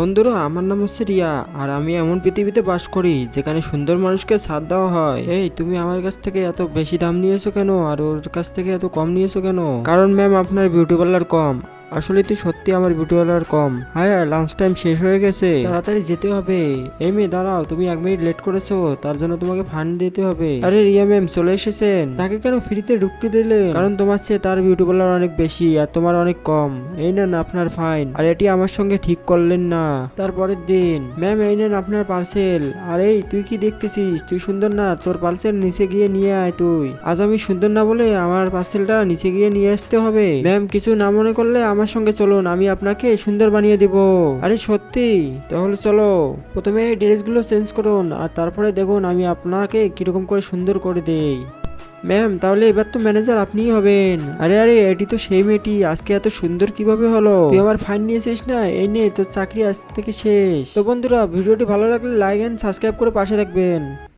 বন্ধুরা, আমার নাম হচ্ছে রিয়া। আর আমি এমন পৃথিবীতে বাস করি যেখানে সুন্দর মানুষকে ছাড় দেওয়া হয়। এই তুমি আমার কাছ থেকে এত বেশি দাম নিয়েছো কেন, আর ওর কাছ থেকে এত কম নিয়েছো কেন? কারণ ম্যাম, আপনার বিউটি পার্লার কম। আসলে তুই সত্যি আমার বিউটি পার্লার কম। হ্যাঁ, লাঞ্চ টাইম শেষ হয়ে গেছে, তাড়াতাড়ি যেতে হবে। এই মেয়ে দাঁড়াও, তুমি 1 মিনিট লেট করেছো, তার জন্য তোমাকে ফাইন দিতে হবে। আরে রিয়া ম্যাম চলে এসেছেন, তাকে কেন ফ্রিতে ঢুকতে দিলে? কারণ তোমার চেয়ে তার বিউটি পার্লার অনেক বেশি আর তোমার অনেক কম। এই নেন আপনার ফাইন। আর এটি আমার সঙ্গে ঠিক করলেন না। তারপরের দিন, ম্যাম এই নেন আপনার পার্সেল। আরে তুই কি দেখতেছিস? তুই সুন্দর না, তোর পার্সেল নিচে গিয়ে নিয়ে আয় তুই। আজ আমি সুন্দর না বলে আমার পার্সেলটা নিচে গিয়ে নিয়ে আসতে হবে? ম্যাম কিছু না মনে করলে আমার সঙ্গে চলুন, আমি আপনাকে সুন্দর বানিয়ে দিব। আরে সত্যি? তাহলে চলো। প্রথমে এই ড্রেসগুলো চেঞ্জ করুন আর তারপরে দেখুন আমি আপনাকে কিরকম করে সুন্দর করে দেই। ম্যাম তাহলে এবার তো ম্যানেজার আপনিই হবেন। আরে আরে, এটি তো সেই মেয়েটি। আজকে এত সুন্দর কিভাবে হলো? তুই আমার ফাইন নিয়েছিস না, এই নে তোর চাকরি আজ থেকে শেষ। তো বন্ধুরা, ভিডিওটি ভালো লাগলে লাইক এন্ড সাবস্ক্রাইব করে পাশে থাকবেন।